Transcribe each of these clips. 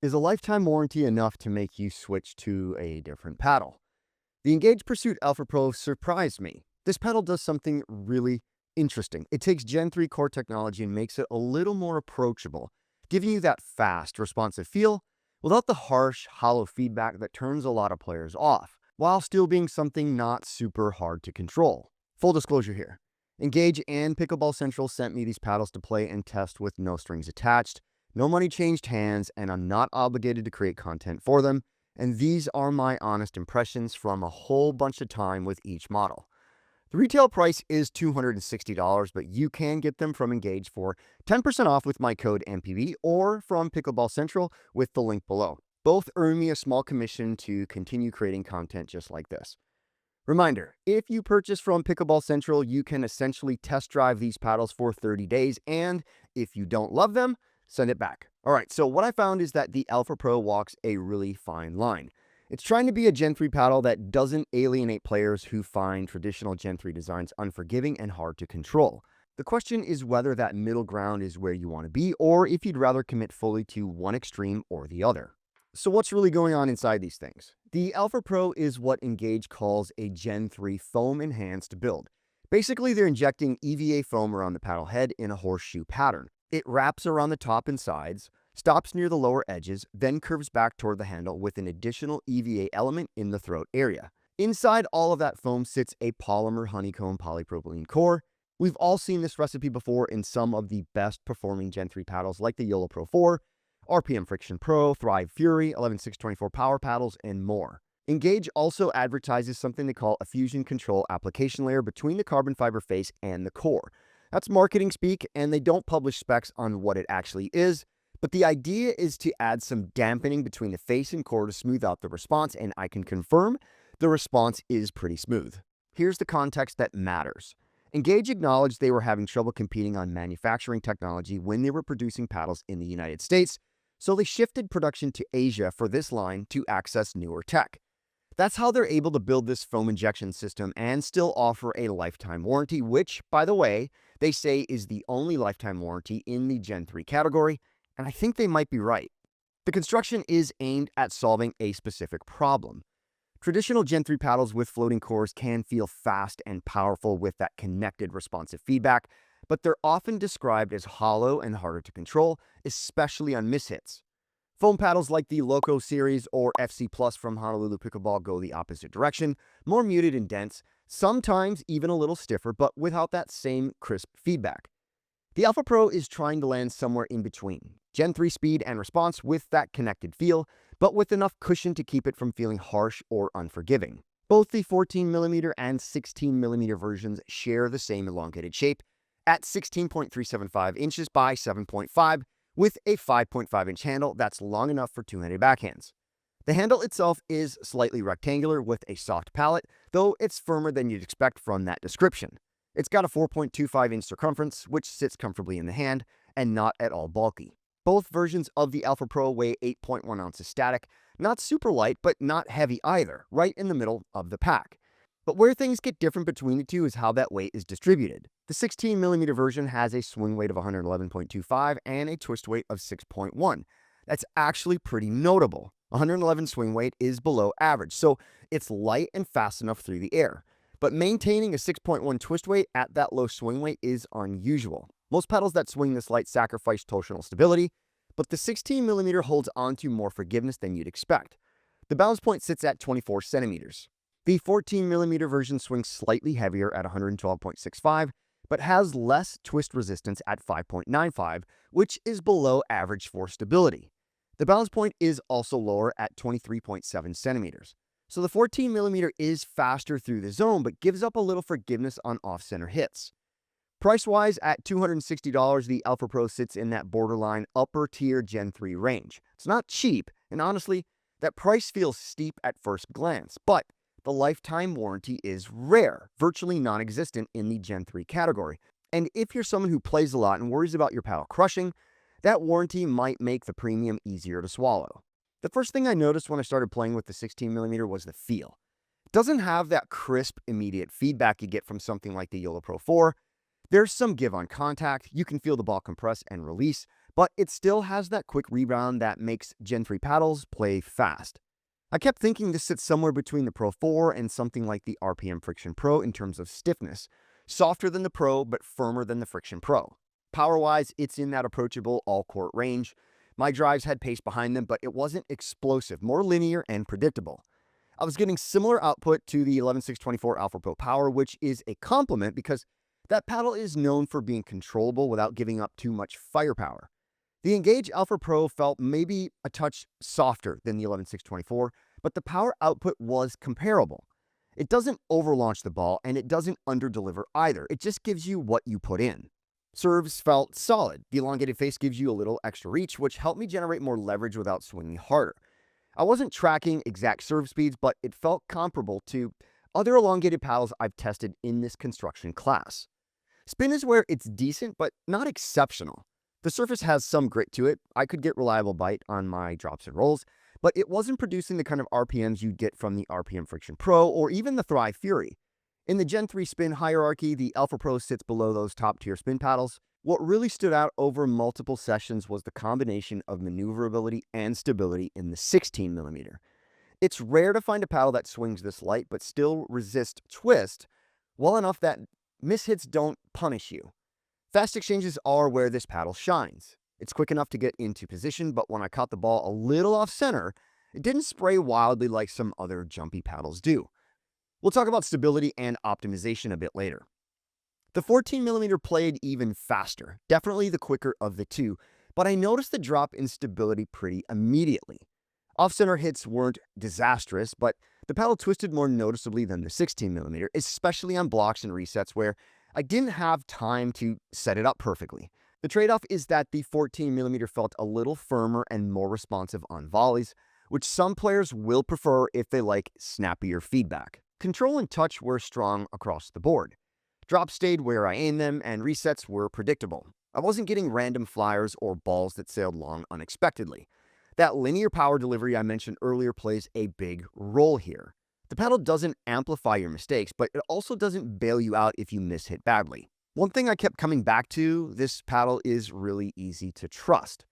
Is a lifetime warranty enough to make you switch to a different paddle? The Engage Pursuit Alpha Pro surprised me. This paddle does something really interesting. It takes Gen 3 core technology and makes it a little more approachable, giving you that fast, responsive feel without the harsh, hollow feedback that turns a lot of players off, while still being something not super hard to control. Full disclosure here. Engage and Pickleball Central sent me these paddles to play and test with no strings attached. No money changed hands, and I'm not obligated to create content for them. And these are my honest impressions from a whole bunch of time with each model. The retail price is $260, but you can get them from Engage for 10% off with my code MPB or from Pickleball Central with the link below. Both earn me a small commission to continue creating content just like this. Reminder, if you purchase from Pickleball Central, you can essentially test drive these paddles for 30 days, and if you don't love them, send it back. All right, so what I found is that the Alpha Pro walks a really fine line. It's trying to be a Gen 3 paddle that doesn't alienate players who find traditional Gen 3 designs unforgiving and hard to control. The question is whether that middle ground is where you want to be, or if you'd rather commit fully to one extreme or the other. So what's really going on inside these things? The Alpha Pro is what Engage calls a Gen 3 foam-enhanced build. Basically, they're injecting EVA foam around the paddle head in a horseshoe pattern. It wraps around the top and sides, stops near the lower edges, then curves back toward the handle with an additional EVA element in the throat area. Inside all of that foam sits a polymer honeycomb polypropylene core. We've all seen this recipe before in some of the best performing Gen 3 paddles like the JOOLA Pro IV, RPM Friction Pro, Thrive Fury, 11624 power paddles, and more. Engage also advertises something they call a fusion control application layer between the carbon fiber face and the core. That's marketing speak, and they don't publish specs on what it actually is, but the idea is to add some dampening between the face and core to smooth out the response, and I can confirm the response is pretty smooth. Here's the context that matters. Engage acknowledged they were having trouble competing on manufacturing technology when they were producing paddles in the United States, so they shifted production to Asia for this line to access newer tech. That's how they're able to build this foam injection system and still offer a lifetime warranty, which, by the way, they say is the only lifetime warranty in the Gen 3 category, and I think they might be right. The construction is aimed at solving a specific problem. Traditional Gen 3 paddles with floating cores can feel fast and powerful with that connected responsive feedback, but they're often described as hollow and harder to control, especially on mishits. Foam paddles like the Loco series or FC Plus from Honolulu Pickleball go the opposite direction, more muted and dense, sometimes even a little stiffer, but without that same crisp feedback. The Alpha Pro is trying to land somewhere in between, Gen 3 speed and response with that connected feel, but with enough cushion to keep it from feeling harsh or unforgiving. Both the 14mm and 16mm versions share the same elongated shape, at 16.375 inches by 7.5, with a 5.5-inch handle that's long enough for two-handed backhands. The handle itself is slightly rectangular with a soft palate, though it's firmer than you'd expect from that description. It's got a 4.25-inch circumference, which sits comfortably in the hand, and not at all bulky. Both versions of the Alpha Pro weigh 8.1 ounces static, not super light, but not heavy either, right in the middle of the pack. But where things get different between the two is how that weight is distributed. The 16mm version has a swing weight of 111.25 and a twist weight of 6.1. That's actually pretty notable. 111 swing weight is below average, so it's light and fast enough through the air. But maintaining a 6.1 twist weight at that low swing weight is unusual. Most paddles that swing this light sacrifice torsional stability, but the 16mm holds onto more forgiveness than you'd expect. The balance point sits at 24 centimeters. The 14mm version swings slightly heavier at 112.65, but has less twist resistance at 5.95, which is below average for stability. The balance point is also lower at 23.7 centimeters. So the 14mm is faster through the zone, but gives up a little forgiveness on off-center hits. Price-wise, at $260, the Alpha Pro sits in that borderline upper-tier Gen 3 range. It's not cheap, and honestly, that price feels steep at first glance, but the lifetime warranty is rare, virtually non-existent in the Gen 3 category. And if you're someone who plays a lot and worries about your paddle crushing, that warranty might make the premium easier to swallow. The first thing I noticed when I started playing with the 16mm was the feel. It doesn't have that crisp, immediate feedback you get from something like the JOOLA Pro IV. There's some give on contact, you can feel the ball compress and release, but it still has that quick rebound that makes Gen 3 paddles play fast. I kept thinking this sits somewhere between the Pro 4 and something like the RPM Friction Pro in terms of stiffness. Softer than the Pro, but firmer than the Friction Pro. Power-wise, it's in that approachable all-court range. My drives had pace behind them, but it wasn't explosive, more linear and predictable. I was getting similar output to the 11624 Alpha Pro Power, which is a compliment because that paddle is known for being controllable without giving up too much firepower. The Engage Alpha Pro felt maybe a touch softer than the 11624, but the power output was comparable. It doesn't overlaunch the ball, and it doesn't underdeliver either. It just gives you what you put in. Serves felt solid. The elongated face gives you a little extra reach, which helped me generate more leverage without swinging harder. I wasn't tracking exact serve speeds, but it felt comparable to other elongated paddles I've tested in this construction class. Spin is where it's decent, but not exceptional. The surface has some grit to it. I could get reliable bite on my drops and rolls, but it wasn't producing the kind of RPMs you'd get from the RPM Friction Pro or even the Thrive Fury. In the Gen 3 spin hierarchy, the Alpha Pro sits below those top-tier spin paddles. What really stood out over multiple sessions was the combination of maneuverability and stability in the 16mm. It's rare to find a paddle that swings this light but still resists twist well enough that mishits don't punish you. Fast exchanges are where this paddle shines. It's quick enough to get into position, but when I caught the ball a little off center, it didn't spray wildly like some other jumpy paddles do. We'll talk about stability and optimization a bit later. The 14mm played even faster, definitely the quicker of the two, but I noticed the drop in stability pretty immediately. Off-center hits weren't disastrous, but the paddle twisted more noticeably than the 16mm, especially on blocks and resets where I didn't have time to set it up perfectly. The trade-off is that the 14mm felt a little firmer and more responsive on volleys, which some players will prefer if they like snappier feedback. Control and touch were strong across the board. Drops stayed where I aimed them, and resets were predictable. I wasn't getting random flyers or balls that sailed long unexpectedly. That linear power delivery I mentioned earlier plays a big role here. The paddle doesn't amplify your mistakes, but it also doesn't bail you out if you mishit badly. One thing I kept coming back to, this paddle is really easy to trust.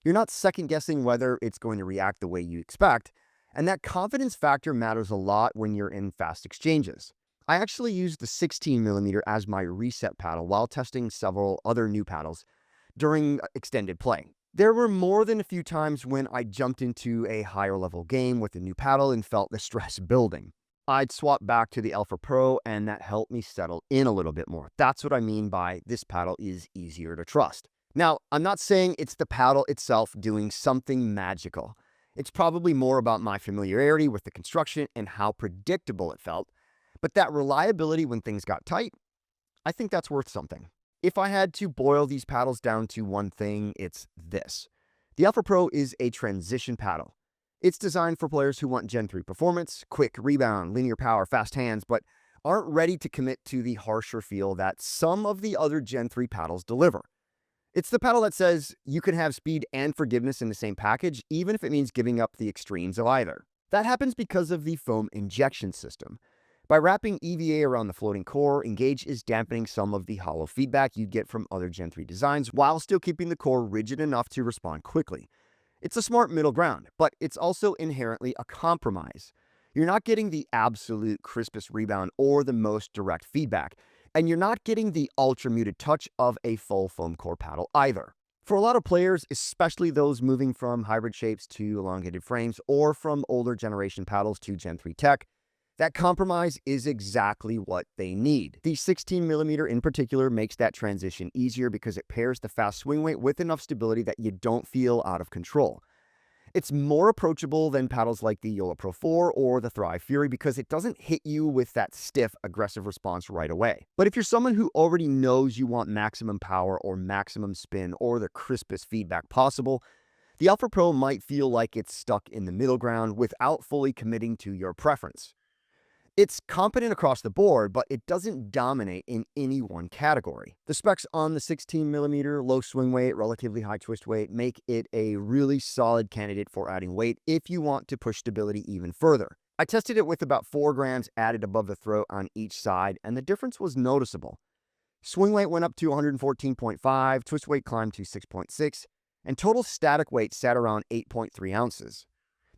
You're not second-guessing whether it's going to react the way you expect, and that confidence factor matters a lot when you're in fast exchanges. I actually used the 16mm as my reset paddle while testing several other new paddles during extended play. There were more than a few times when I jumped into a higher level game with a new paddle and felt the stress building. I'd swap back to the Alpha Pro and that helped me settle in a little bit more. That's what I mean by this paddle is easier to trust. Now, I'm not saying it's the paddle itself doing something magical. It's probably more about my familiarity with the construction and how predictable it felt. But that reliability when things got tight, I think that's worth something. If I had to boil these paddles down to one thing, it's this. The Alpha Pro is a transition paddle. It's designed for players who want Gen 3 performance, quick rebound, linear power, fast hands, but aren't ready to commit to the harsher feel that some of the other Gen 3 paddles deliver. It's the paddle that says you can have speed and forgiveness in the same package, even if it means giving up the extremes of either. That happens because of the foam injection system. By wrapping EVA around the floating core, Engage is dampening some of the hollow feedback you'd get from other Gen 3 designs while still keeping the core rigid enough to respond quickly. It's a smart middle ground, but it's also inherently a compromise. You're not getting the absolute crispest rebound or the most direct feedback, and you're not getting the ultra-muted touch of a full foam core paddle either. For a lot of players, especially those moving from hybrid shapes to elongated frames or from older generation paddles to Gen 3 tech, that compromise is exactly what they need. The 16mm in particular makes that transition easier because it pairs the fast swing weight with enough stability that you don't feel out of control. It's more approachable than paddles like the JOOLA Pro IV or the Thrive Fury because it doesn't hit you with that stiff, aggressive response right away. But if you're someone who already knows you want maximum power or maximum spin or the crispest feedback possible, the Alpha Pro might feel like it's stuck in the middle ground without fully committing to your preference. It's competent across the board, but it doesn't dominate in any one category. The specs on the 16mm, low swing weight, relatively high twist weight, make it a really solid candidate for adding weight if you want to push stability even further. I tested it with about 4 grams added above the throat on each side, and the difference was noticeable. Swing weight went up to 114.5, twist weight climbed to 6.6, and total static weight sat around 8.3 ounces.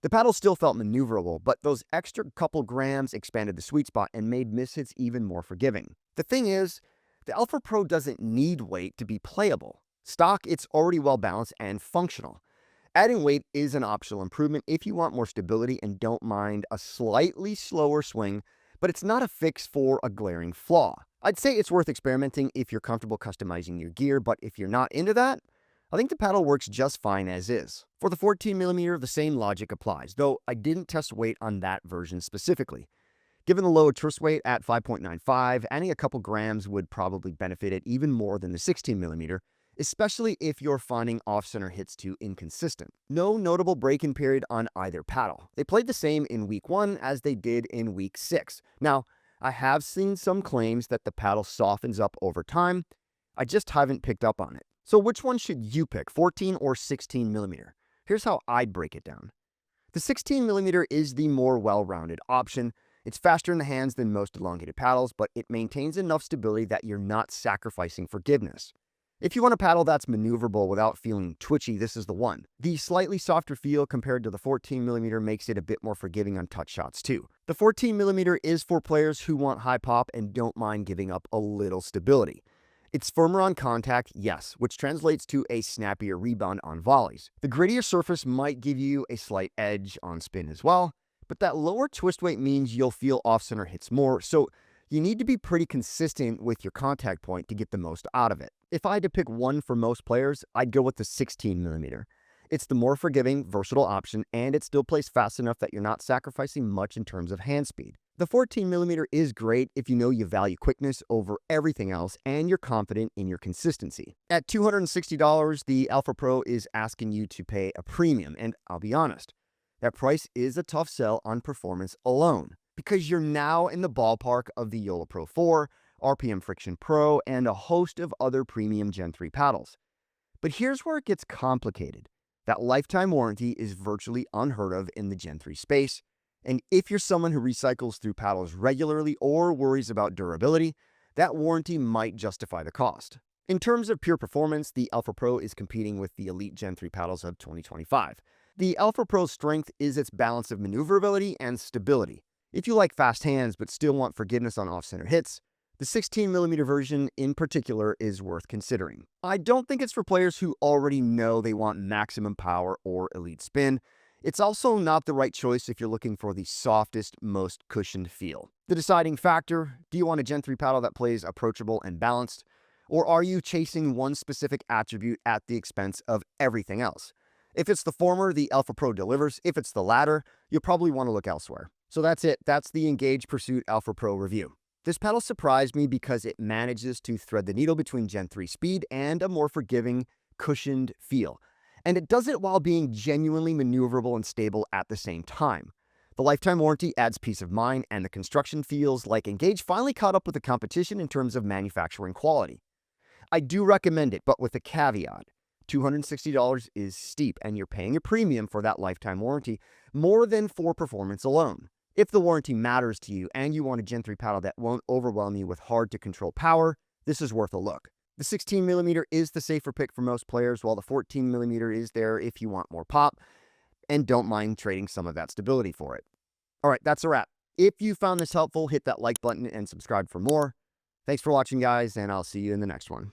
The paddle still felt maneuverable, but those extra couple grams expanded the sweet spot and made mishits even more forgiving. The thing is, the Alpha Pro doesn't need weight to be playable. Stock, it's already well balanced and functional. Adding weight is an optional improvement if you want more stability and don't mind a slightly slower swing, but it's not a fix for a glaring flaw. I'd say it's worth experimenting if you're comfortable customizing your gear, but if you're not into that, I think the paddle works just fine as is. For the 14mm, the same logic applies, though I didn't test weight on that version specifically. Given the low twist weight at 5.95, adding a couple grams would probably benefit it even more than the 16mm, especially if you're finding off-center hits too inconsistent. No notable break-in period on either paddle. They played the same in week 1 as they did in week 6. Now, I have seen some claims that the paddle softens up over time. I just haven't picked up on it. So which one should you pick, 14 or 16mm? Here's how I'd break it down. The 16mm is the more well-rounded option. It's faster in the hands than most elongated paddles, but it maintains enough stability that you're not sacrificing forgiveness. If you want a paddle that's maneuverable without feeling twitchy, this is the one. The slightly softer feel compared to the 14mm makes it a bit more forgiving on touch shots too. The 14mm is for players who want high pop and don't mind giving up a little stability. It's firmer on contact, yes, which translates to a snappier rebound on volleys. The grittier surface might give you a slight edge on spin as well, but that lower twist weight means you'll feel off-center hits more, so you need to be pretty consistent with your contact point to get the most out of it. If I had to pick one for most players, I'd go with the 16mm. It's the more forgiving, versatile option, and it still plays fast enough that you're not sacrificing much in terms of hand speed. The 14mm is great if you know you value quickness over everything else and you're confident in your consistency. At $260, the Alpha Pro is asking you to pay a premium, and I'll be honest, that price is a tough sell on performance alone, because you're now in the ballpark of the JOOLA Pro IV, RPM Friction Pro, and a host of other premium Gen 3 paddles. But here's where it gets complicated. That lifetime warranty is virtually unheard of in the Gen 3 space, and if you're someone who recycles through paddles regularly or worries about durability, that warranty might justify the cost. In terms of pure performance, the Alpha Pro is competing with the elite Gen 3 paddles of 2025. The Alpha Pro's strength is its balance of maneuverability and stability. If you like fast hands but still want forgiveness on off-center hits, the 16mm version in particular is worth considering. I don't think it's for players who already know they want maximum power or elite spin. It's also not the right choice if you're looking for the softest, most cushioned feel. The deciding factor, do you want a Gen 3 paddle that plays approachable and balanced? Or are you chasing one specific attribute at the expense of everything else? If it's the former, the Alpha Pro delivers. If it's the latter, you'll probably want to look elsewhere. So that's it. That's the Engage Pursuit Alpha Pro review. This paddle surprised me because it manages to thread the needle between Gen 3 speed and a more forgiving, cushioned feel. And it does it while being genuinely maneuverable and stable at the same time. The lifetime warranty adds peace of mind, and the construction feels like Engage finally caught up with the competition in terms of manufacturing quality. I do recommend it, but with a caveat. $260 is steep, and you're paying a premium for that lifetime warranty more than for performance alone. If the warranty matters to you and you want a Gen 3 paddle that won't overwhelm you with hard-to-control power, this is worth a look. The 16mm is the safer pick for most players, while the 14mm is there if you want more pop and don't mind trading some of that stability for it. All right, that's a wrap. If you found this helpful, hit that like button and subscribe for more. Thanks for watching, guys, and I'll see you in the next one.